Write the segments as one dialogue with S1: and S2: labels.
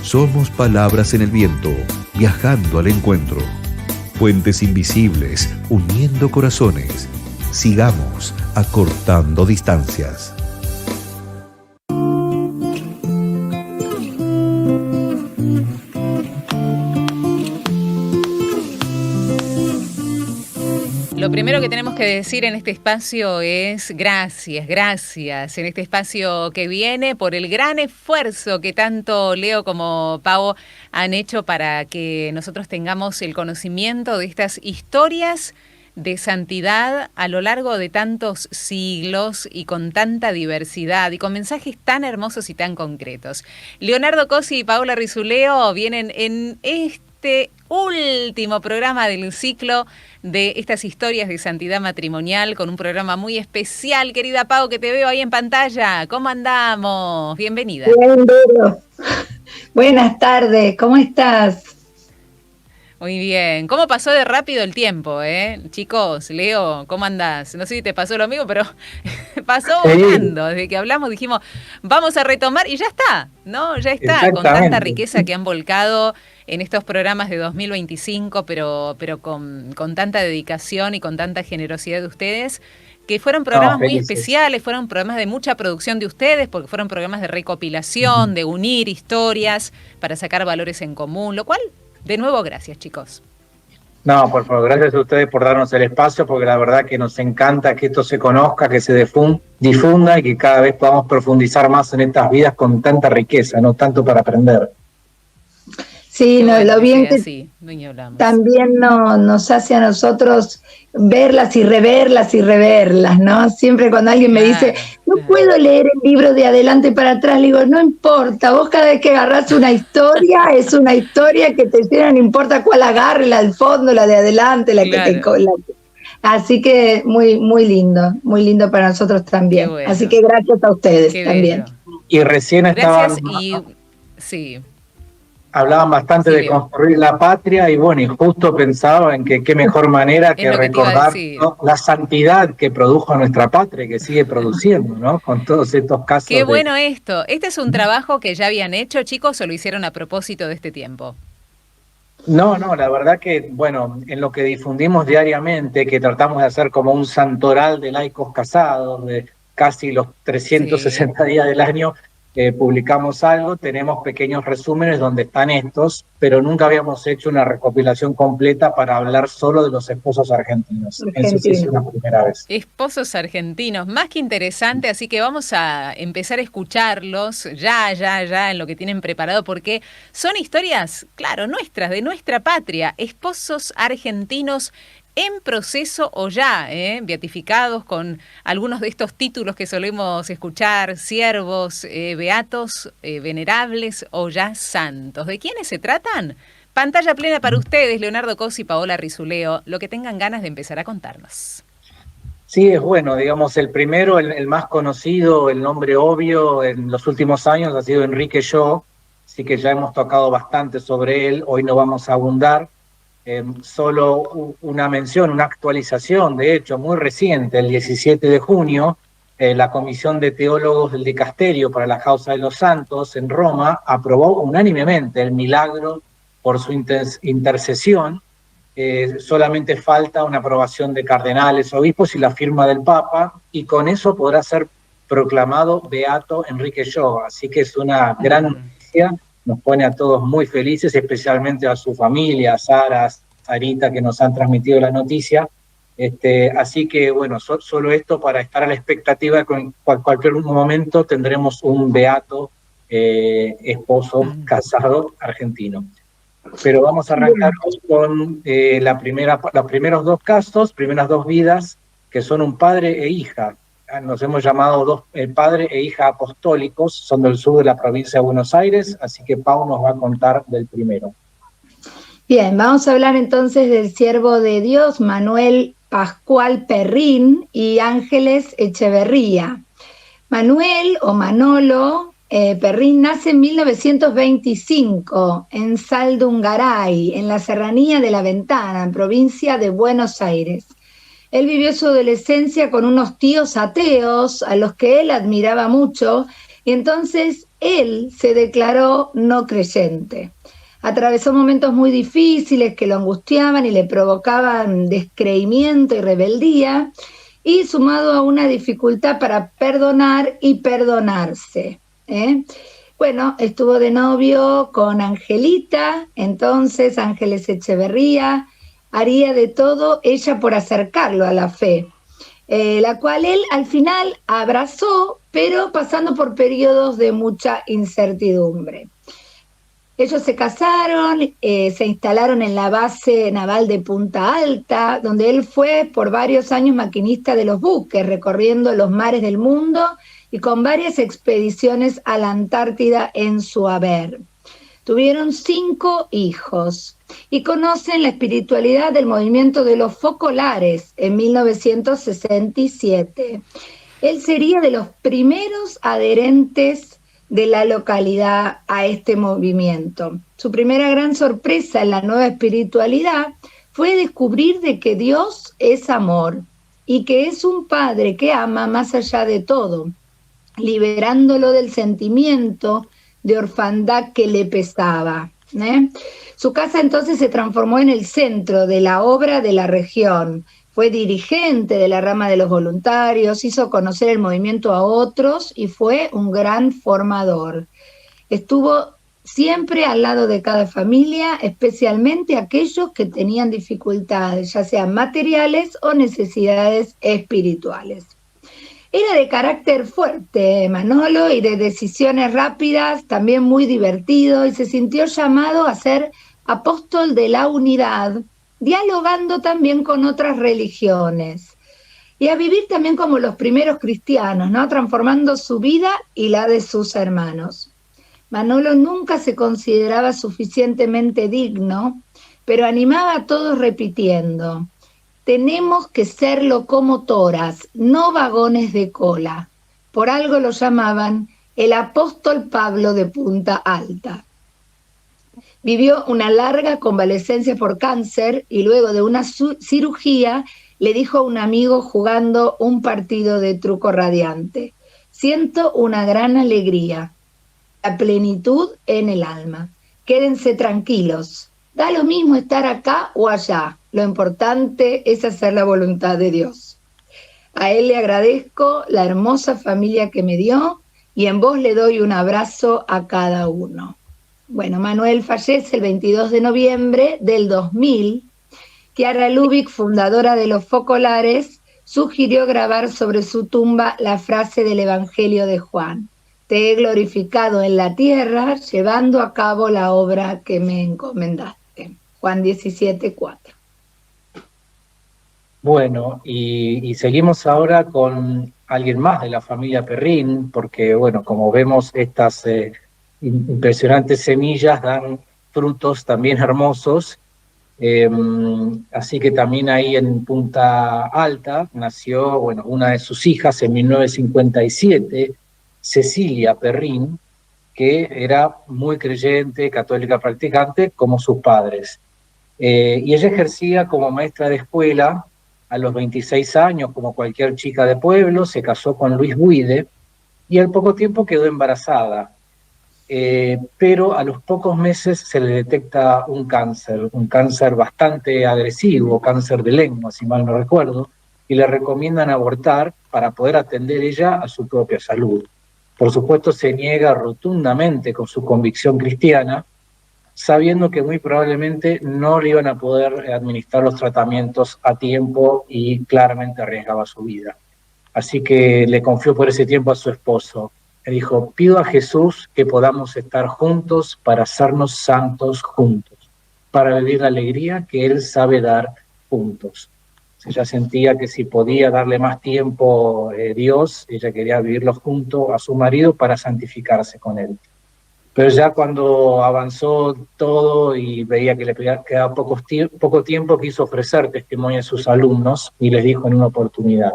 S1: Somos palabras en el viento, viajando al encuentro. Puentes invisibles, uniendo corazones. Sigamos acortando distancias.
S2: Lo primero que tenemos que decir en este espacio es gracias en este espacio que viene por el gran esfuerzo que tanto Leo como Pau han hecho para que nosotros tengamos el conocimiento de estas historias de santidad a lo largo de tantos siglos y con tanta diversidad y con mensajes tan hermosos y tan concretos. Leonardo Cosi y Paola Rizuleo vienen en este último programa del ciclo de estas historias de santidad matrimonial con un programa muy especial. Querida Pau, que te veo ahí en pantalla. ¿Cómo andamos? Bienvenida.
S3: Bien, Vero. Buenas tardes, ¿cómo estás?
S2: Muy bien. ¿Cómo pasó de rápido el tiempo, Chicos, Leo, ¿cómo andás? No sé si te pasó lo mismo, pero pasó volando. Desde que hablamos dijimos, vamos a retomar y ya está, ¿no? Ya está, con tanta riqueza que han volcado en estos programas de 2025, pero con tanta dedicación y con tanta generosidad de ustedes, que fueron programas muy especiales, fueron programas de mucha producción de ustedes, porque fueron programas de recopilación, de unir historias para sacar valores en común, lo cual... De nuevo, gracias, chicos.
S4: No, por favor, gracias a ustedes por darnos el espacio, porque la verdad que nos encanta que esto se conozca, que se difunda y que cada vez podamos profundizar más en estas vidas con tanta riqueza, no tanto para aprender.
S3: Sí, no, lo bien que sí, también nos hace a nosotros verlas y reverlas, ¿no? Siempre cuando alguien me dice, no puedo leer el libro de adelante para atrás, le digo, no importa, vos cada vez que agarrás una historia, es una historia que te llena, no importa cuál agarre, la del fondo, la de adelante, la que te... Así que muy lindo para nosotros también. Bueno. Así que gracias a ustedes también.
S4: Y recién estaban...
S2: Sí.
S4: Hablaban bastante de construir la patria y bueno, y justo pensaba en que qué mejor manera que recordar, ¿no?, la santidad que produjo nuestra patria, que sigue produciendo, ¿no? Con todos estos casos.
S2: Qué bueno esto. ¿Este es un trabajo que ya habían hecho, chicos, o lo hicieron a propósito de este tiempo?
S4: No, la verdad que, bueno, en lo que difundimos diariamente, que tratamos de hacer como un santoral de laicos casados, de casi los 360 días del año, publicamos algo, tenemos pequeños resúmenes donde están estos, pero nunca habíamos hecho una recopilación completa para hablar solo de los esposos argentinos. Eso sí es una primera vez.
S2: Esposos argentinos, más que interesante, así que vamos a empezar a escucharlos ya en lo que tienen preparado, porque son historias, claro, nuestras, de nuestra patria, esposos argentinos en proceso o ya, beatificados con algunos de estos títulos que solemos escuchar, siervos, beatos, venerables o ya santos. ¿De quiénes se tratan? Pantalla plena para ustedes, Leonardo Cosi y Paola Rizuleo, lo que tengan ganas de empezar a contarnos.
S4: Sí, es bueno, digamos, el primero, el más conocido, el nombre obvio en los últimos años ha sido Enrique Yo, así que ya hemos tocado bastante sobre él, hoy no vamos a abundar. Solo una mención, una actualización, de hecho, muy reciente, el 17 de junio, la Comisión de Teólogos del Dicasterio para la Causa de los Santos en Roma aprobó unánimemente el milagro por su intercesión. Solamente falta una aprobación de cardenales, obispos y la firma del Papa, y con eso podrá ser proclamado beato Enrique Yo. Así que es una gran noticia. Nos pone a todos muy felices, especialmente a su familia, a Sara, a Sarita, que nos han transmitido la noticia. Así que, bueno, solo esto para estar a la expectativa de que en cualquier momento tendremos un beato esposo casado argentino. Pero vamos a arrancar con los primeros dos casos, primeras dos vidas, que son un padre e hija. Nos hemos llamado padre e hija apostólicos, son del sur de la provincia de Buenos Aires, así que Pau nos va a contar del primero.
S3: Bien, vamos a hablar entonces del siervo de Dios, Manuel Pascual Perrín y Ángeles Echeverría. Manuel o Manolo Perrín nace en 1925 en Saldungaray, en la serranía de La Ventana, en provincia de Buenos Aires. Él vivió su adolescencia con unos tíos ateos a los que él admiraba mucho, y entonces él se declaró no creyente. Atravesó momentos muy difíciles que lo angustiaban y le provocaban descreimiento y rebeldía, y sumado a una dificultad para perdonar y perdonarse. Bueno, estuvo de novio con Angelita, entonces Ángeles Echeverría, haría de todo ella por acercarlo a la fe, la cual él al final abrazó, pero pasando por periodos de mucha incertidumbre. Ellos se casaron, se instalaron en la base naval de Punta Alta, donde él fue por varios años maquinista de los buques, recorriendo los mares del mundo y con varias expediciones a la Antártida en su haber. Tuvieron 5 hijos y conocen la espiritualidad del movimiento de los focolares en 1967. Él sería de los primeros adherentes de la localidad a este movimiento. Su primera gran sorpresa en la nueva espiritualidad fue descubrir de que Dios es amor y que es un padre que ama más allá de todo, liberándolo del sentimiento de orfandad que le pesaba. Su casa entonces se transformó en el centro de la obra de la región. Fue dirigente de la rama de los voluntarios, hizo conocer el movimiento a otros y fue un gran formador. Estuvo siempre al lado de cada familia, especialmente aquellos que tenían dificultades, ya sean materiales o necesidades espirituales. Era de carácter fuerte, Manolo, y de decisiones rápidas, también muy divertido, y se sintió llamado a ser apóstol de la unidad, dialogando también con otras religiones, y a vivir también como los primeros cristianos, ¿no? Transformando su vida y la de sus hermanos. Manolo nunca se consideraba suficientemente digno, pero animaba a todos repitiendo: tenemos que ser locomotoras, no vagones de cola. Por algo lo llamaban el apóstol Pablo de Punta Alta. Vivió una larga convalecencia por cáncer y luego de una cirugía le dijo a un amigo jugando un partido de truco radiante: siento una gran alegría, la plenitud en el alma. Quédense tranquilos, da lo mismo estar acá o allá, lo importante es hacer la voluntad de Dios. A él le agradezco la hermosa familia que me dio y en vos le doy un abrazo a cada uno. Bueno, Manuel fallece el 22 de noviembre del 2000. Chiara Lubich, fundadora de los Focolares, sugirió grabar sobre su tumba la frase del Evangelio de Juan: te he glorificado en la tierra, llevando a cabo la obra que me encomendaste. Juan 17:4.
S4: Bueno, y seguimos ahora con alguien más de la familia Perrín, porque, bueno, como vemos, estas impresionantes semillas dan frutos también hermosos. Así que también ahí en Punta Alta nació, bueno, una de sus hijas en 1957, Cecilia Perrín, que era muy creyente, católica practicante, como sus padres. Y ella ejercía como maestra de escuela a los 26 años, como cualquier chica de pueblo. Se casó con Luis Buide y al poco tiempo quedó embarazada. Pero a los pocos meses se le detecta un cáncer bastante agresivo, cáncer de lengua, si mal no recuerdo, y le recomiendan abortar para poder atender ella a su propia salud. Por supuesto, se niega rotundamente con su convicción cristiana, sabiendo que muy probablemente no le iban a poder administrar los tratamientos a tiempo y claramente arriesgaba su vida. Así que le confió por ese tiempo a su esposo. Le dijo: pido a Jesús que podamos estar juntos para hacernos santos juntos, para vivir la alegría que Él sabe dar juntos. Ella sentía que si podía darle más tiempo Dios, ella quería vivirlo junto a su marido para santificarse con Él. Pero ya cuando avanzó todo y veía que le quedaba poco tiempo, quiso ofrecer testimonio a sus alumnos y les dijo en una oportunidad: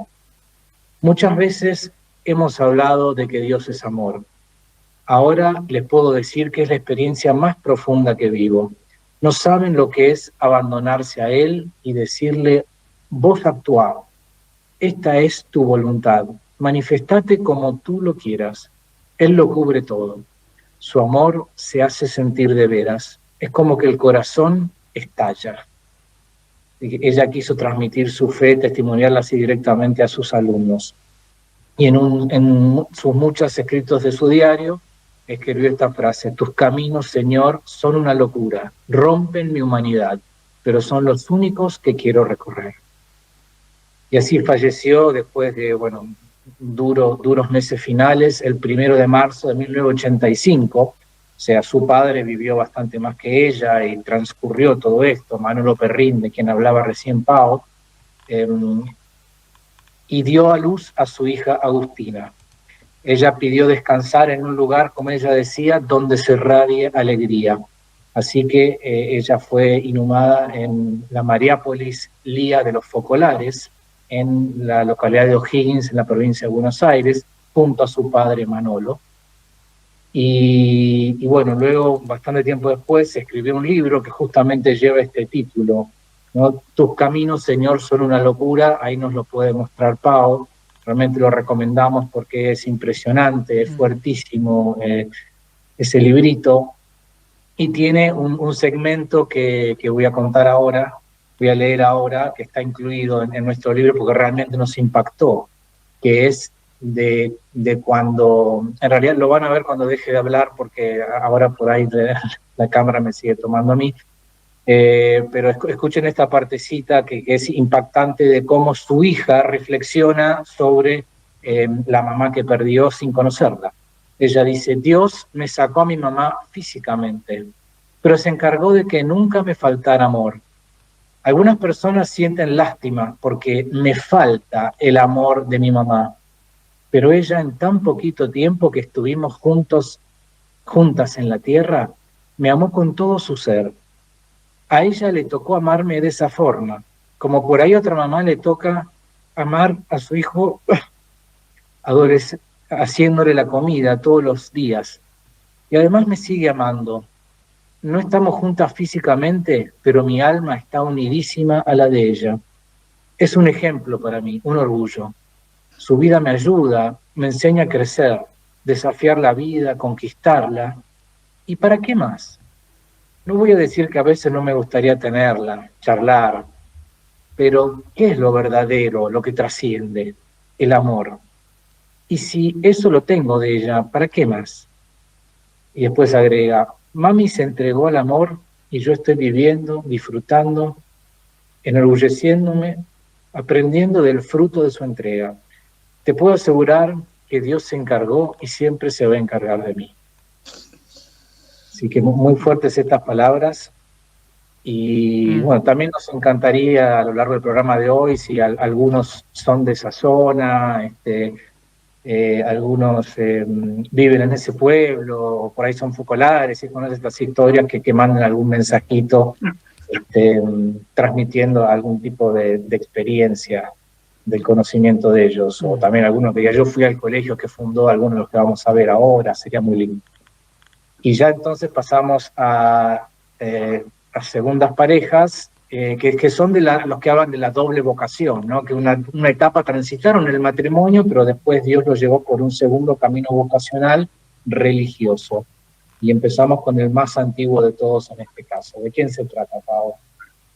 S4: muchas veces hemos hablado de que Dios es amor. Ahora les puedo decir que es la experiencia más profunda que vivo. No saben lo que es abandonarse a Él y decirle: vos actuá, esta es tu voluntad, manifestate como tú lo quieras. Él lo cubre todo. su amor se hace sentir de veras. Es como que el corazón estalla. Ella quiso transmitir su fe, testimoniarla así directamente a sus alumnos. Y en sus muchos escritos de su diario, escribió esta frase: tus caminos, Señor, son una locura, rompen mi humanidad, pero son los únicos que quiero recorrer. Y así falleció después de, duros meses finales, el 1 de marzo de 1985, o sea, su padre vivió bastante más que ella y transcurrió todo esto, Manolo Perrín, de quien hablaba recién Pau, y dio a luz a su hija Agustina. Ella pidió descansar en un lugar, como ella decía, donde se radie alegría. Así que ella fue inhumada en la Mariápolis Lía de los Focolares, en la localidad de O'Higgins, en la provincia de Buenos Aires, junto a su padre Manolo. Y luego, bastante tiempo después, se escribió un libro que justamente lleva este título, ¿no? Tus caminos, Señor, son una locura. Ahí nos lo puede mostrar Pau. Realmente lo recomendamos porque es impresionante, es fuertísimo ese librito. Y tiene un segmento que voy a contar ahora, voy a leer ahora, que está incluido en nuestro libro porque realmente nos impactó, que es de cuando, en realidad lo van a ver cuando deje de hablar porque ahora por ahí la cámara me sigue tomando a mí, pero escuchen esta partecita que es impactante de cómo su hija reflexiona sobre la mamá que perdió sin conocerla. Ella dice: Dios me sacó a mi mamá físicamente, pero se encargó de que nunca me faltara amor. Algunas personas sienten lástima porque me falta el amor de mi mamá, pero ella, en tan poquito tiempo que estuvimos juntas en la tierra, me amó con todo su ser. A ella le tocó amarme de esa forma, como por ahí otra mamá le toca amar a su hijo haciéndole la comida todos los días. Y además me sigue amando. No estamos juntas físicamente, pero mi alma está unidísima a la de ella. Es un ejemplo para mí, un orgullo. Su vida me ayuda, me enseña a crecer, desafiar la vida, conquistarla. ¿Y para qué más? No voy a decir que a veces no me gustaría tenerla, charlar, pero ¿qué es lo verdadero, lo que trasciende? El amor. Y si eso lo tengo de ella, ¿para qué más? Y después agrega: mami se entregó al amor y yo estoy viviendo, disfrutando, enorgulleciéndome, aprendiendo del fruto de su entrega. Te puedo asegurar que Dios se encargó y siempre se va a encargar de mí. Así que muy fuertes estas palabras. Y también nos encantaría a lo largo del programa de hoy, si algunos son de esa zona, algunos viven en ese pueblo, o por ahí son focolares y conocen estas historias, que manden algún mensajito transmitiendo algún tipo de experiencia del conocimiento de ellos, o también algunos que digan: yo fui al colegio que fundó algunos de los que vamos a ver ahora, sería muy lindo. Y ya entonces pasamos a segundas parejas, que son los que hablan de la doble vocación, ¿no? Que una etapa transitaron en el matrimonio, pero después Dios los llevó por un segundo camino vocacional religioso. Y empezamos con el más antiguo de todos en este caso. ¿De quién se trata, Pau?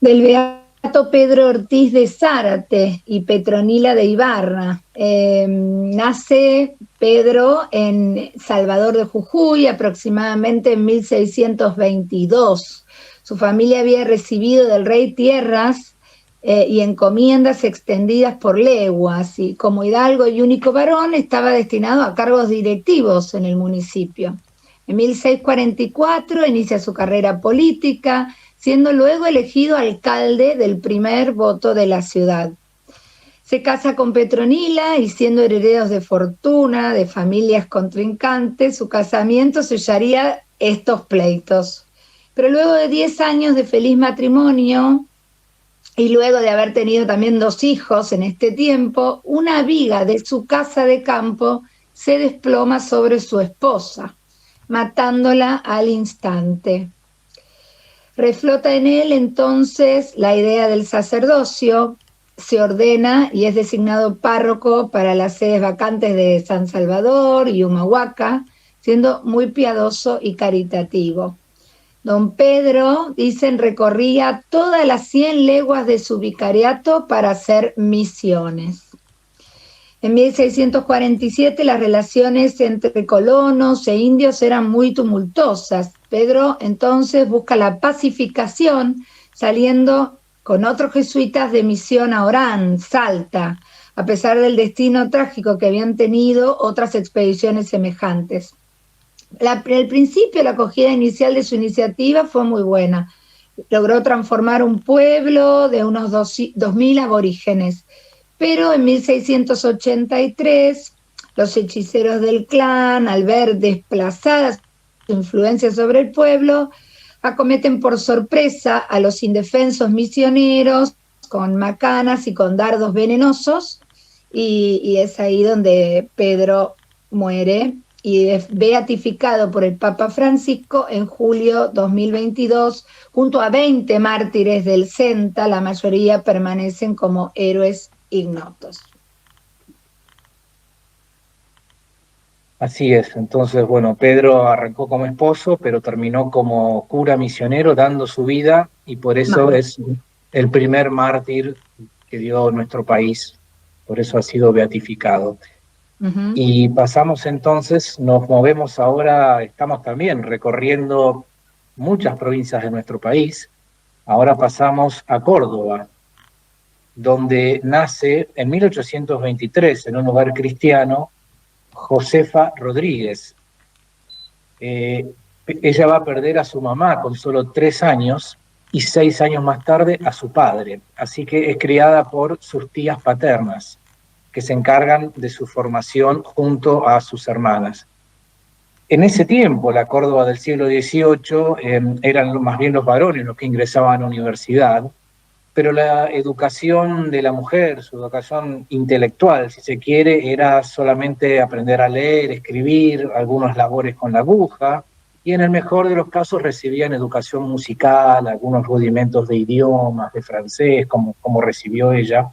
S3: Del beato Pedro Ortiz de Zárate y Petronila de Ibarra. Nace Pedro en Salvador de Jujuy, aproximadamente en 1622. Su familia había recibido del rey tierras y encomiendas extendidas por leguas, y como hidalgo y único varón estaba destinado a cargos directivos en el municipio. En 1644 inicia su carrera política, siendo luego elegido alcalde del primer voto de la ciudad. Se casa con Petronila y, siendo herederos de fortuna, de familias contrincantes, su casamiento sellaría estos pleitos. Pero luego de 10 años de feliz matrimonio, y luego de haber tenido también 2 hijos en este tiempo, una viga de su casa de campo se desploma sobre su esposa, matándola al instante. Reflota en él entonces la idea del sacerdocio, se ordena y es designado párroco para las sedes vacantes de San Salvador y Humahuaca, siendo muy piadoso y caritativo. Don Pedro, dicen, recorría todas las 100 leguas de su vicariato para hacer misiones. En 1647 las relaciones entre colonos e indios eran muy tumultuosas. Pedro entonces busca la pacificación saliendo con otros jesuitas de misión a Orán, Salta, a pesar del destino trágico que habían tenido otras expediciones semejantes. El principio, la acogida inicial de su iniciativa fue muy buena. Logró transformar un pueblo de unos 2.000 aborígenes. Pero en 1683, los hechiceros del clan, al ver desplazadas su influencia sobre el pueblo, acometen por sorpresa a los indefensos misioneros con macanas y con dardos venenosos, y es ahí donde Pedro muere y es beatificado por el Papa Francisco en julio 2022, junto a 20 mártires del Senta. La mayoría permanecen como héroes ignotos.
S4: Así es, entonces, bueno, Pedro arrancó como esposo, pero terminó como cura misionero dando su vida, y por eso es el primer mártir que dio nuestro país, por eso ha sido beatificado. Y pasamos entonces, nos movemos ahora, estamos también recorriendo muchas provincias de nuestro país. Ahora pasamos a Córdoba, donde nace en 1823, en un hogar cristiano, Josefa Rodríguez. Ella va a perder a su mamá con solo 3 años y 6 años más tarde a su padre, así que es criada por sus tías paternas, que se encargan de su formación junto a sus hermanas. En ese tiempo, la Córdoba del siglo XVIII, eran más bien los varones los que ingresaban a la universidad, pero la educación de la mujer, su educación intelectual, si se quiere, era solamente aprender a leer, escribir, algunas labores con la aguja, y en el mejor de los casos recibían educación musical, algunos rudimentos de idiomas, de francés, como recibió ella,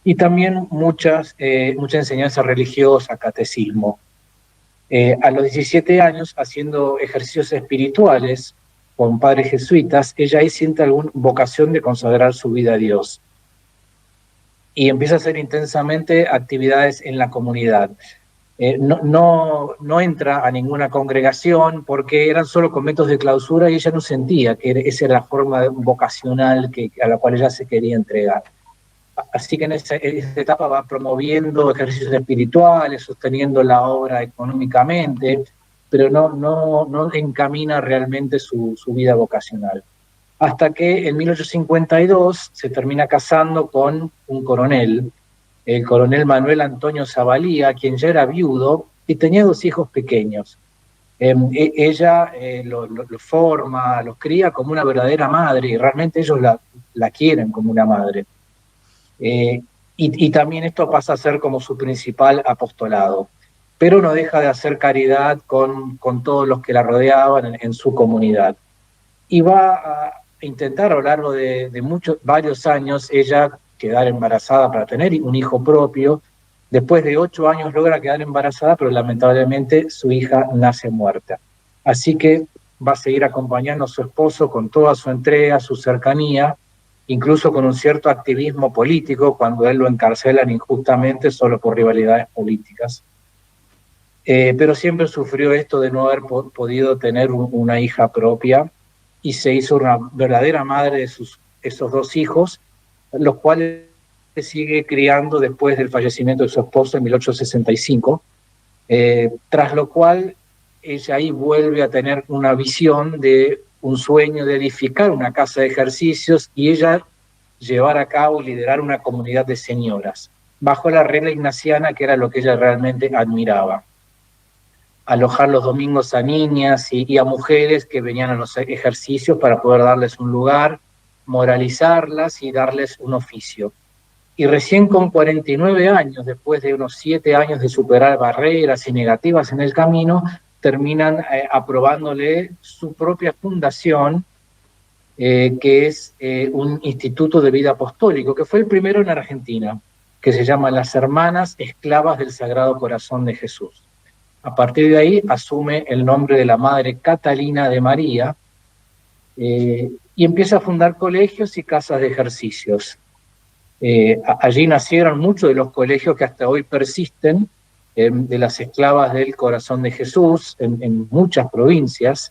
S4: y también mucha enseñanza religiosa, catecismo. A los 17 años, haciendo ejercicios espirituales con padres jesuitas, ella ahí siente alguna vocación de consagrar su vida a Dios. Y empieza a hacer intensamente actividades en la comunidad. No entra a ninguna congregación porque eran solo conventos de clausura, y ella no sentía que esa era la forma vocacional a la cual ella se quería entregar. Así que en esa etapa va promoviendo ejercicios espirituales, sosteniendo la obra económicamente, pero no encamina realmente su vida vocacional. Hasta que en 1852 se termina casando con un coronel, el coronel Manuel Antonio Zavalía, quien ya era viudo y tenía 2 hijos pequeños. Ella los forma, los cría como una verdadera madre, y realmente ellos la quieren como una madre. Y también esto pasa a ser como su principal apostolado, pero no deja de hacer caridad con todos los que la rodeaban en su comunidad. Y va a intentar a lo largo de varios años ella quedar embarazada para tener un hijo propio. Después de 8 años logra quedar embarazada, pero lamentablemente su hija nace muerta. Así que va a seguir acompañando a su esposo con toda su entrega, su cercanía, incluso con un cierto activismo político cuando él lo encarcelan injustamente solo por rivalidades políticas. Pero siempre sufrió esto de no haber podido tener una hija propia, y se hizo una verdadera madre de esos 2 hijos, los cuales sigue criando después del fallecimiento de su esposo en 1865, tras lo cual ella ahí vuelve a tener una visión de un sueño de edificar una casa de ejercicios y ella llevar a cabo y liderar una comunidad de señoras, bajo la regla ignaciana, que era lo que ella realmente admiraba. Alojar los domingos a niñas y a mujeres que venían a los ejercicios para poder darles un lugar, moralizarlas y darles un oficio. Y recién con 49 años, después de unos 7 años de superar barreras y negativas en el camino, terminan aprobándole su propia fundación, que es un instituto de vida apostólico, que fue el primero en Argentina, que se llama Las Hermanas Esclavas del Sagrado Corazón de Jesús. A partir de ahí asume el nombre de la Madre Catalina de María y empieza a fundar colegios y casas de ejercicios. Allí nacieron muchos de los colegios que hasta hoy persisten, de las esclavas del Corazón de Jesús, en muchas provincias,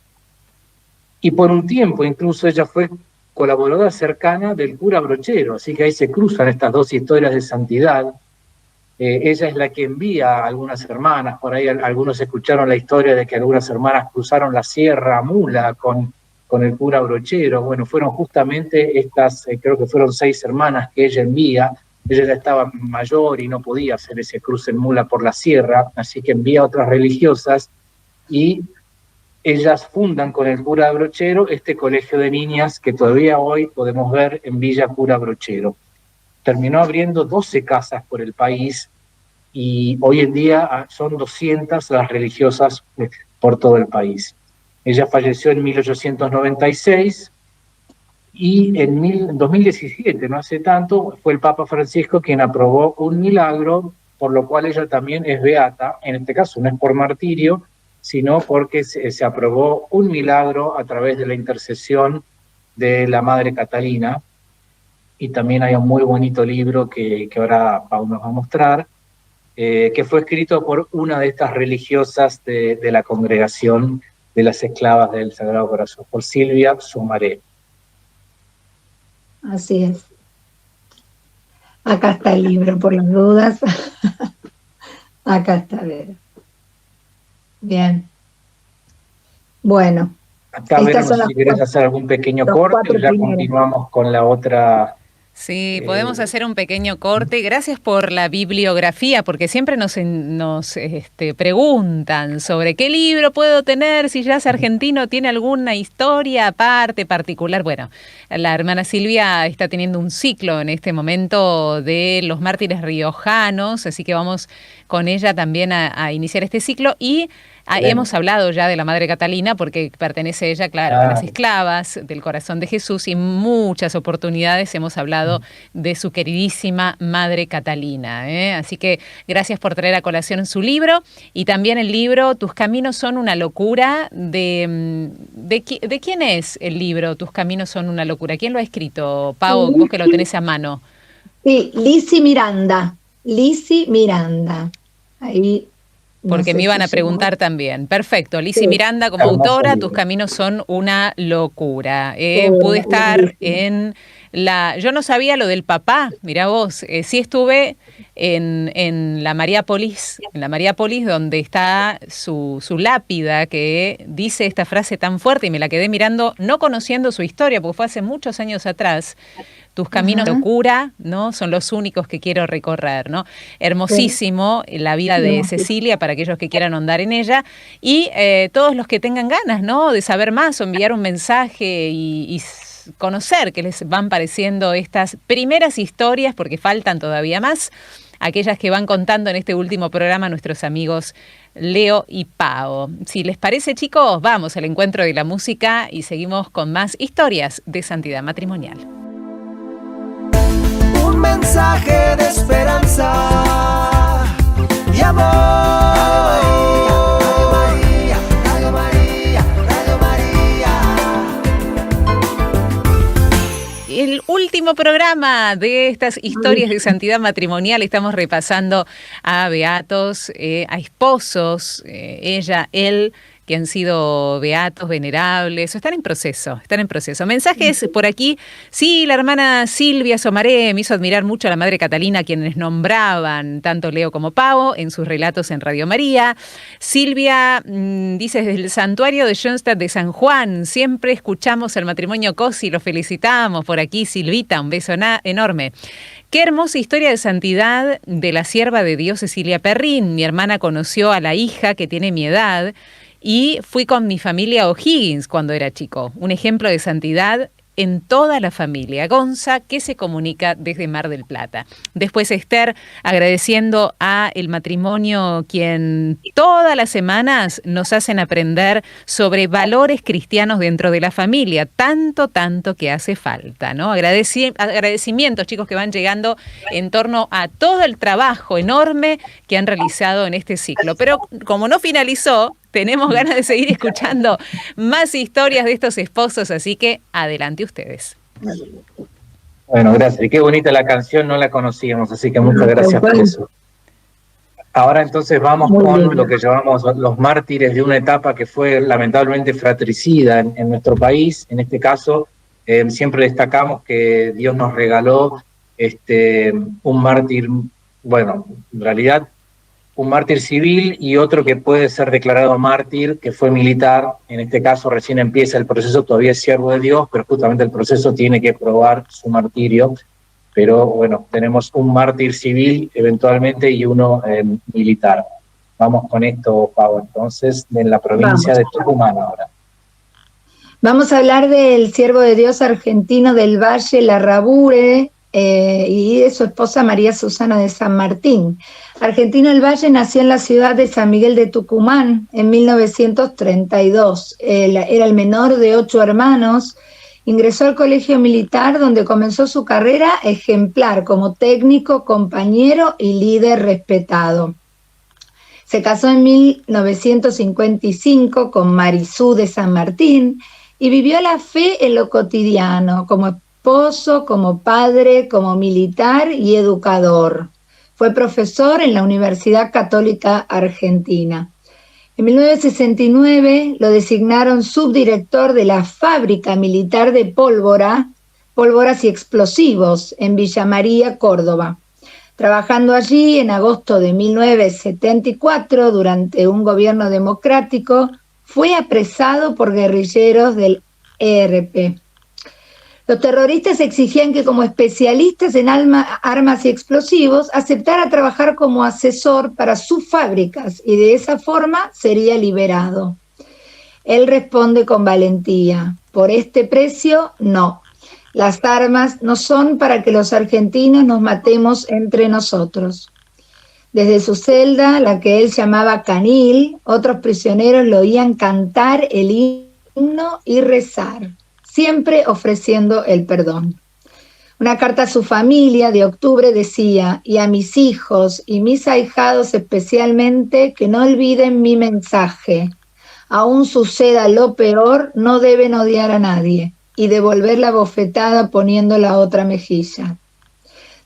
S4: y por un tiempo incluso ella fue colaboradora cercana del cura Brochero, así que ahí se cruzan estas dos historias de santidad. Ella es la que envía a algunas hermanas, por ahí algunos escucharon la historia de que algunas hermanas cruzaron la sierra a mula con el cura Brochero. Bueno, fueron justamente estas, creo que fueron 6 hermanas que ella envía. Ella ya estaba mayor y no podía hacer ese cruce en mula por la sierra, así que envía a otras religiosas y ellas fundan con el cura Brochero este colegio de niñas que todavía hoy podemos ver en Villa Cura Brochero. Terminó abriendo 12 casas por el país y hoy en día son 200 las religiosas por todo el país. Ella falleció en 1896 y en 2017, no hace tanto, fue el Papa Francisco quien aprobó un milagro, por lo cual ella también es beata. En este caso no es por martirio, sino porque se aprobó un milagro a través de la intercesión de la Madre Catalina. Y también hay un muy bonito libro que ahora Pau nos va a mostrar, que fue escrito por una de estas religiosas de la congregación de las esclavas del Sagrado Corazón, por Silvia Sumaré.
S3: Así es. Acá está el libro, por las dudas. Acá está, a ver. Bien. Bueno.
S4: Acá veremos si querés hacer algún pequeño corte, ya continuamos con la otra.
S2: Sí, podemos hacer un pequeño corte. Gracias por la bibliografía, porque siempre nos preguntan sobre qué libro puedo tener, si ya es argentino, tiene alguna historia aparte, particular. Bueno, la hermana Silvia está teniendo un ciclo en este momento de los mártires riojanos, así que vamos con ella también a iniciar este ciclo y hemos hablado ya de la Madre Catalina porque pertenece ella, claro, a las esclavas del Corazón de Jesús y en muchas oportunidades hemos hablado de su queridísima Madre Catalina. Así que gracias por traer a colación su libro y también el libro Tus Caminos son una locura. ¿De quién es el libro Tus Caminos son una locura? ¿Quién lo ha escrito, Pau? Vos que lo tenés a mano.
S3: Sí, Lizzy Miranda. Ahí.
S2: Porque me iban a preguntar también. Perfecto. Lizzy Miranda como autora, Tus Caminos son una locura. Pude estar en yo no sabía lo del papá, mirá vos. Sí estuve en la Mariápolis, donde está su lápida que dice esta frase tan fuerte y me la quedé mirando, no conociendo su historia, porque fue hace muchos años atrás. Tus caminos de locura, ¿no? Son los únicos que quiero recorrer, ¿no? Hermosísimo la vida de Cecilia para aquellos que quieran ahondar en ella y todos los que tengan ganas, ¿no? De saber más o enviar un mensaje y conocer qué les van pareciendo estas primeras historias, porque faltan todavía más, aquellas que van contando en este último programa nuestros amigos Leo y Pau. Si les parece, chicos, vamos al encuentro de la música y seguimos con más historias de santidad matrimonial.
S5: Un mensaje de esperanza y amor. Radio María, Radio María.
S2: El último programa de estas historias de santidad matrimonial, estamos repasando a beatos, a esposos, ella, él, que han sido beatos, venerables, o están en proceso. Mensajes por aquí. Sí, la hermana Silvia Somaré me hizo admirar mucho a la Madre Catalina, quienes nombraban tanto Leo como Pau en sus relatos en Radio María. Silvia dice, desde el santuario de Schoenstatt de San Juan, siempre escuchamos el matrimonio Cosi, lo felicitamos por aquí, Silvita, un beso enorme. Qué hermosa historia de santidad de la sierva de Dios Cecilia Perrín. Mi hermana conoció a la hija que tiene mi edad, y fui con mi familia a O'Higgins cuando era chico. Un ejemplo de santidad en toda la familia. Gonza, que se comunica desde Mar del Plata. Después Esther, agradeciendo a el matrimonio quien todas las semanas nos hacen aprender sobre valores cristianos dentro de la familia, tanto que hace falta, ¿no? Agradecimientos, chicos, que van llegando en torno a todo el trabajo enorme que han realizado en este ciclo. Pero como no finalizó, tenemos ganas de seguir escuchando más historias de estos esposos, así que adelante ustedes.
S4: Bueno, gracias. Y qué bonita la canción, no la conocíamos, así que muchas gracias por eso. Ahora entonces vamos con lo que llamamos los mártires de una etapa que fue lamentablemente fratricida en nuestro país. En este caso, siempre destacamos que Dios nos regaló un mártir, bueno, en realidad un mártir civil y otro que puede ser declarado mártir, que fue militar. En este caso recién empieza el proceso, todavía es siervo de Dios, pero justamente el proceso tiene que probar su martirio. Pero bueno, tenemos un mártir civil eventualmente y uno militar. Vamos con esto, Pau, entonces, en la provincia de Tucumán ahora.
S3: Vamos a hablar del siervo de Dios argentino del Valle Larrabure y de su esposa María Susana de San Martín. Argentino del Valle nació en la ciudad de San Miguel de Tucumán en 1932. Era el menor de 8 hermanos. Ingresó al colegio militar donde comenzó su carrera ejemplar como técnico, compañero y líder respetado. Se casó en 1955 con Marisú de San Martín y vivió la fe en lo cotidiano, como esposo, como padre, como militar y educador. Fue profesor en la Universidad Católica Argentina. En 1969 lo designaron subdirector de la fábrica militar de pólvoras y explosivos en Villa María, Córdoba. Trabajando allí en agosto de 1974, durante un gobierno democrático, fue apresado por guerrilleros del ERP. Los terroristas exigían que como especialistas en armas y explosivos aceptara trabajar como asesor para sus fábricas y de esa forma sería liberado. Él responde con valentía: por este precio, no. Las armas no son para que los argentinos nos matemos entre nosotros. Desde su celda, la que él llamaba canil, otros prisioneros lo oían cantar el himno y rezar, siempre ofreciendo el perdón. Una carta a su familia de octubre decía: y a mis hijos y mis ahijados especialmente, que no olviden mi mensaje. Aún suceda lo peor, no deben odiar a nadie y devolver la bofetada poniendo la otra mejilla.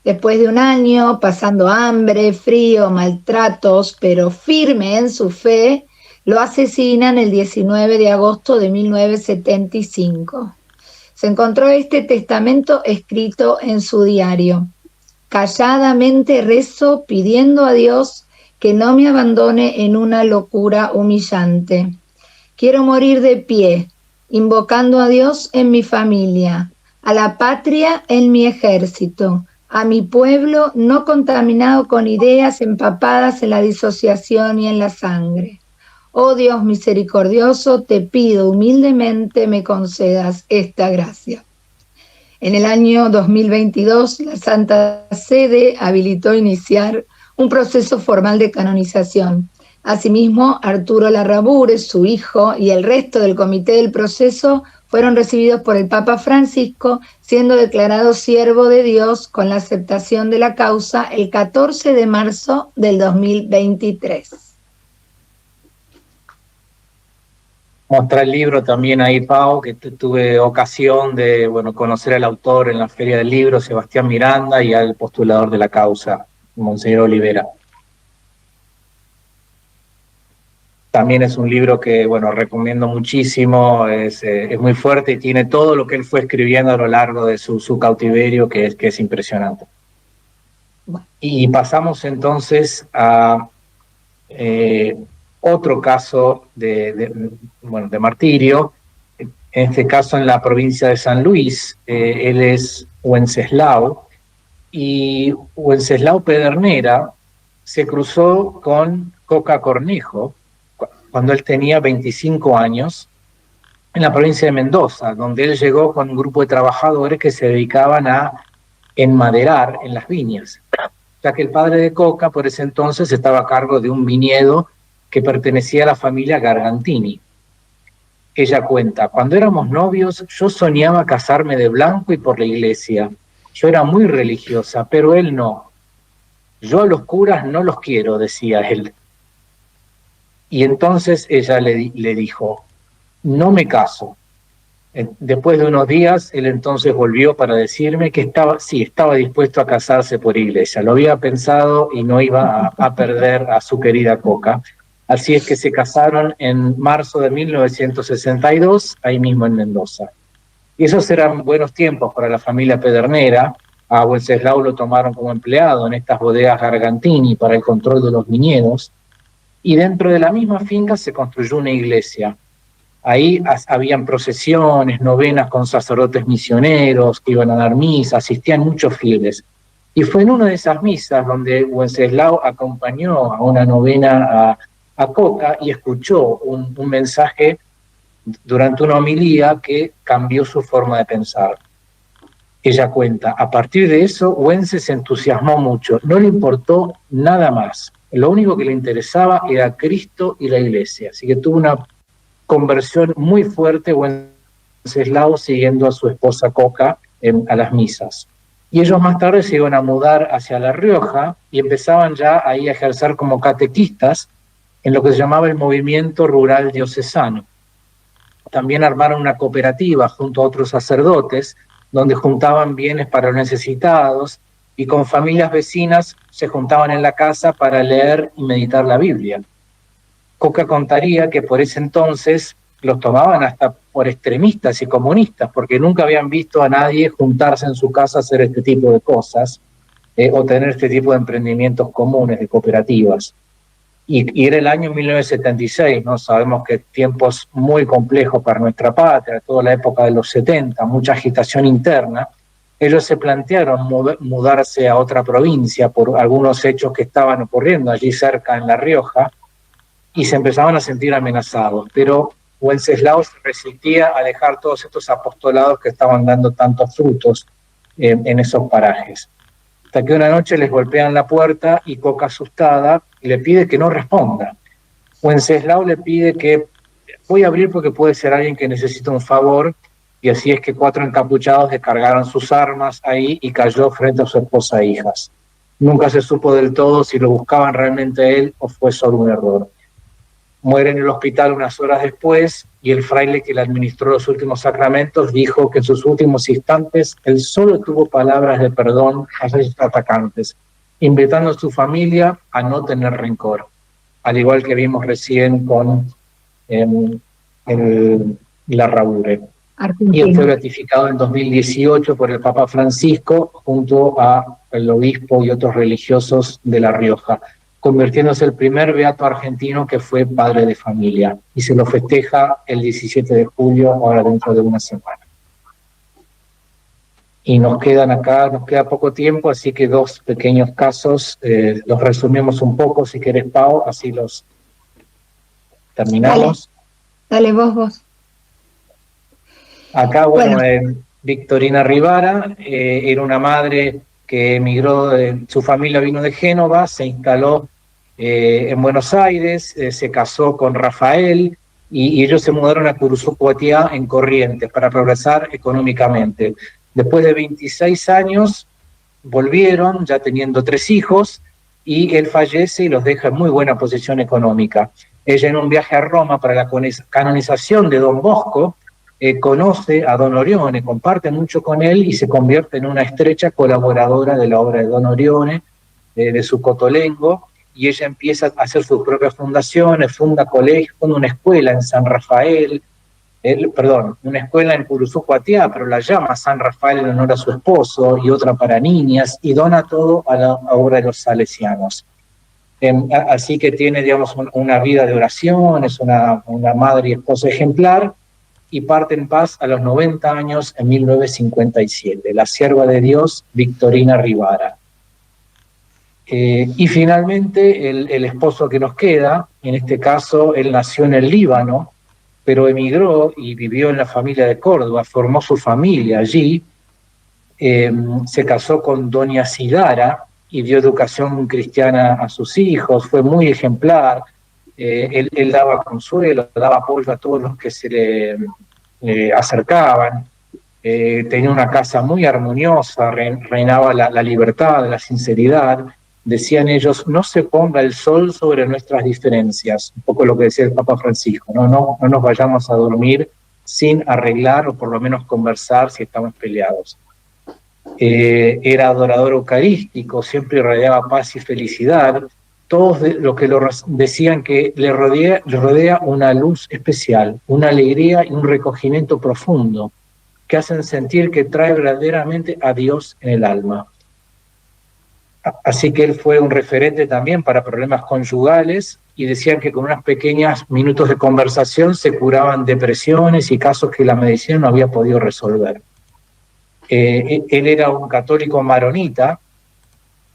S3: Después de un año, pasando hambre, frío, maltratos, pero firme en su fe, lo asesinan el 19 de agosto de 1975. Se encontró este testamento escrito en su diario: calladamente rezo pidiendo a Dios que no me abandone en una locura humillante. Quiero morir de pie, invocando a Dios en mi familia, a la patria en mi ejército, a mi pueblo no contaminado con ideas empapadas en la disociación y en la sangre. Oh Dios misericordioso, te pido humildemente me concedas esta gracia. En el año 2022, la Santa Sede habilitó iniciar un proceso formal de canonización. Asimismo, Arturo Larrabure, su hijo, y el resto del comité del proceso fueron recibidos por el Papa Francisco, siendo declarado siervo de Dios con la aceptación de la causa el 14 de marzo del 2023.
S4: Mostrar el libro también ahí, Pau, que tuve ocasión de conocer al autor en la Feria del Libro, Sebastián Miranda, y al postulador de la causa, Monseñor Olivera. También es un libro que, recomiendo muchísimo, es muy fuerte y tiene todo lo que él fue escribiendo a lo largo de su cautiverio, que es impresionante. Y pasamos entonces a otro caso de martirio, en este caso en la provincia de San Luis. Él es Wenceslao, y Wenceslao Pedernera se cruzó con Coca Cornejo cuando él tenía 25 años, en la provincia de Mendoza, donde él llegó con un grupo de trabajadores que se dedicaban a enmaderar en las viñas, ya que el padre de Coca por ese entonces estaba a cargo de un viñedo que pertenecía a la familia Gargantini. Ella cuenta: cuando éramos novios yo soñaba casarme de blanco y por la iglesia. Yo era muy religiosa, pero él no. Yo a los curas no los quiero, decía él. Y entonces ella le dijo: no me caso. Después de unos días, él entonces volvió para decirme que estaba dispuesto a casarse por iglesia. Lo había pensado y no iba a perder a su querida Coca. Así es que se casaron en marzo de 1962, ahí mismo en Mendoza. Y esos eran buenos tiempos para la familia Pedernera. A Wenceslao lo tomaron como empleado en estas bodegas Gargantini para el control de los viñedos. Y dentro de la misma finca se construyó una iglesia. Ahí habían procesiones, novenas con sacerdotes misioneros que iban a dar misa, asistían muchos fieles. Y fue en una de esas misas donde Wenceslao acompañó a una novena a Coca y escuchó un mensaje durante una homilía que cambió su forma de pensar. Ella cuenta: a partir de eso, Wences se entusiasmó mucho, no le importó nada más. Lo único que le interesaba era Cristo y la iglesia. Así que tuvo una conversión muy fuerte Wenceslao siguiendo a su esposa Coca a las misas. Y ellos más tarde se iban a mudar hacia La Rioja y empezaban ya ahí a ejercer como catequistas en lo que se llamaba el movimiento rural diocesano. También armaron una cooperativa junto a otros sacerdotes donde juntaban bienes para los necesitados y con familias vecinas se juntaban en la casa para leer y meditar la Biblia. Coca contaría que por ese entonces los tomaban hasta por extremistas y comunistas, porque nunca habían visto a nadie juntarse en su casa a hacer este tipo de cosas o tener este tipo de emprendimientos comunes, de cooperativas. Y era el año 1976, ¿no? Sabemos que tiempos muy complejos para nuestra patria, toda la época de los 70, mucha agitación interna. Ellos se plantearon mudarse a otra provincia por algunos hechos que estaban ocurriendo allí cerca en La Rioja, y se empezaban a sentir amenazados, pero Wenceslao se resistía a dejar todos estos apostolados que estaban dando tantos frutos en esos parajes. Hasta que una noche les golpean la puerta y Coca, asustada, le pide que no responda. Wenceslao le pide que voy a abrir porque puede ser alguien que necesita un favor, y así es que 4 encapuchados descargaron sus armas ahí y cayó frente a su esposa e hijas. Nunca se supo del todo si lo buscaban realmente a él o fue solo un error. Muere en el hospital unas horas después y el fraile que le administró los últimos sacramentos dijo que en sus últimos instantes él solo tuvo palabras de perdón a sus atacantes, invitando a su familia a no tener rencor, al igual que vimos recién con Larraure. Y él fue beatificado en 2018 por el Papa Francisco junto al obispo y otros religiosos de La Rioja, convirtiéndose el primer beato argentino que fue padre de familia, y se lo festeja el 17 de julio, ahora dentro de una semana. Y nos queda poco tiempo, así que 2 pequeños casos, los resumimos un poco, si querés, Pau, así los terminamos.
S3: Dale vos.
S4: Acá, Victorina Rivara era una madre que emigró, su familia vino de Génova, se instaló en Buenos Aires, se casó con Rafael y ellos se mudaron a Curuzú-Cuatiá en Corrientes para progresar económicamente. Después de 26 años volvieron, ya teniendo 3 hijos, y él fallece y los deja en muy buena posición económica. Ella, en un viaje a Roma para la canonización de Don Bosco, conoce a Don Orione, comparte mucho con él y se convierte en una estrecha colaboradora de la obra de Don Orione, de su Cotolengo, y ella empieza a hacer sus propias fundaciones, funda colegios, funda una escuela en San Rafael, una escuela en Curuzú-Cuatiá, pero la llama San Rafael en honor a su esposo, y otra para niñas, y dona todo a la obra de los salesianos. Así que tiene, digamos, una vida de oración, es una madre y esposa ejemplar, y parte en paz a los 90 años en 1957, la sierva de Dios Victorina Rivara. Y finalmente el esposo que nos queda, en este caso él nació en el Líbano, pero emigró y vivió en la familia de Córdoba, formó su familia allí, se casó con doña Sidara y dio educación cristiana a sus hijos, fue muy ejemplar, él daba consuelo, daba apoyo a todos los que se le acercaban, tenía una casa muy armoniosa, reinaba la libertad, la sinceridad. Decían ellos, no se ponga el sol sobre nuestras diferencias, un poco lo que decía el Papa Francisco, no nos vayamos a dormir sin arreglar o por lo menos conversar si estamos peleados. Era adorador eucarístico, siempre irradiaba paz y felicidad. Todos lo que decían que le rodea una luz especial, una alegría y un recogimiento profundo que hacen sentir que trae verdaderamente a Dios en el alma. Así que él fue un referente también para problemas conyugales y decían que con unos pequeños minutos de conversación se curaban depresiones y casos que la medicina no había podido resolver. Él era un católico maronita,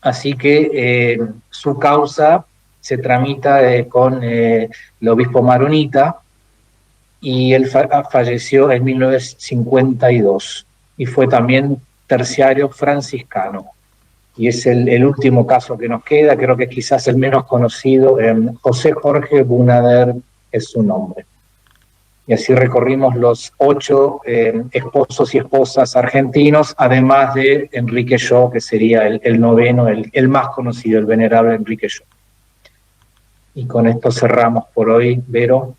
S4: así que su causa se tramita con el obispo maronita y él falleció en 1952 y fue también terciario franciscano. Y es el último caso que nos queda, creo que quizás el menos conocido, José Jorge Bunader es su nombre. Y así recorrimos los 8 esposos y esposas argentinos, además de Enrique Yo, que sería el noveno, el más conocido, el venerable Enrique Yo. Y con esto cerramos por hoy, Vero.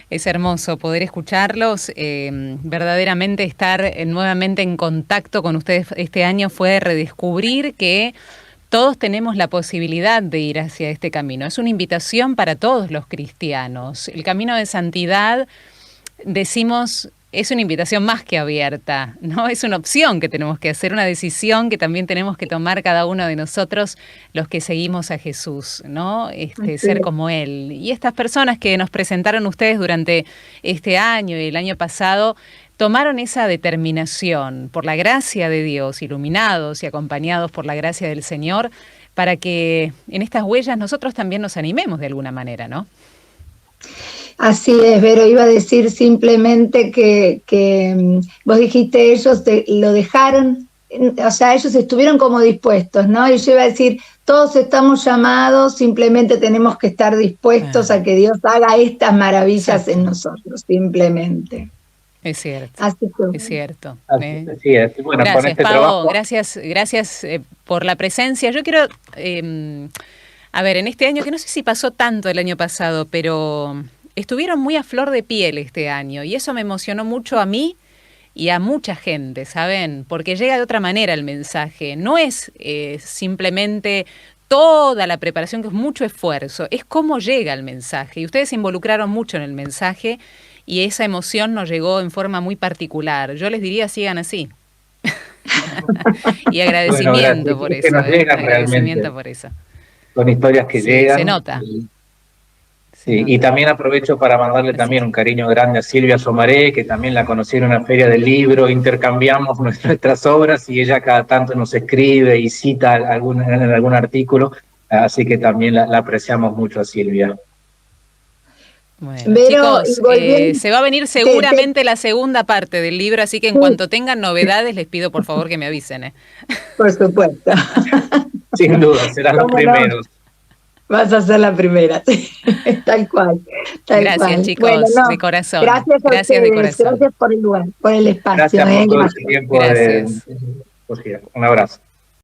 S2: Es hermoso poder escucharlos, verdaderamente estar nuevamente en contacto con ustedes este año fue redescubrir que todos tenemos la posibilidad de ir hacia este camino. Es una invitación para todos los cristianos. El camino de santidad, decimos, es una invitación más que abierta, ¿no? Es una opción que tenemos que hacer, una decisión que también tenemos que tomar cada uno de nosotros, los que seguimos a Jesús, ¿no? Ser como Él. Y estas personas que nos presentaron ustedes durante este año y el año pasado, tomaron esa determinación por la gracia de Dios, iluminados y acompañados por la gracia del Señor, para que en estas huellas nosotros también nos animemos de alguna manera, ¿no?
S3: Así es, Vero, iba a decir simplemente que vos dijiste ellos lo dejaron, o sea, ellos estuvieron como dispuestos, ¿no? Y yo iba a decir, todos estamos llamados, simplemente tenemos que estar dispuestos a que Dios haga estas maravillas en nosotros, simplemente.
S2: Es cierto, es cierto.
S4: Así es. Bueno,
S2: gracias,
S4: con este
S2: Pavo,
S4: trabajo...
S2: gracias por la presencia. Yo quiero, a ver, en este año, que no sé si pasó tanto el año pasado, pero estuvieron muy a flor de piel este año y eso me emocionó mucho a mí y a mucha gente, ¿saben? Porque llega de otra manera el mensaje. No es simplemente toda la preparación, que es mucho esfuerzo, es cómo llega el mensaje. Y ustedes se involucraron mucho en el mensaje y esa emoción nos llegó en forma muy particular. Yo les diría, sigan así. Y agradecimiento por eso. Agradecimiento por eso.
S4: Son historias que llegan.
S2: Se nota.
S4: Y también aprovecho para mandarle también un cariño grande a Silvia Somaré, que también la conocí en una feria del libro, intercambiamos nuestras obras y ella cada tanto nos escribe y cita en algún artículo, así que también la apreciamos mucho a Silvia.
S2: Bueno, pero, chicos, se va a venir seguramente la segunda parte del libro, así que en cuanto tengan novedades les pido por favor que me avisen.
S3: Por supuesto.
S4: Sin duda, serán los primeros.
S3: Vas a ser la primera, tal cual.
S2: Gracias, chicos, bueno, de corazón.
S3: Gracias
S2: de corazón.
S3: Gracias por el lugar, por el espacio.
S4: Gracias por todo este tiempo. Un abrazo.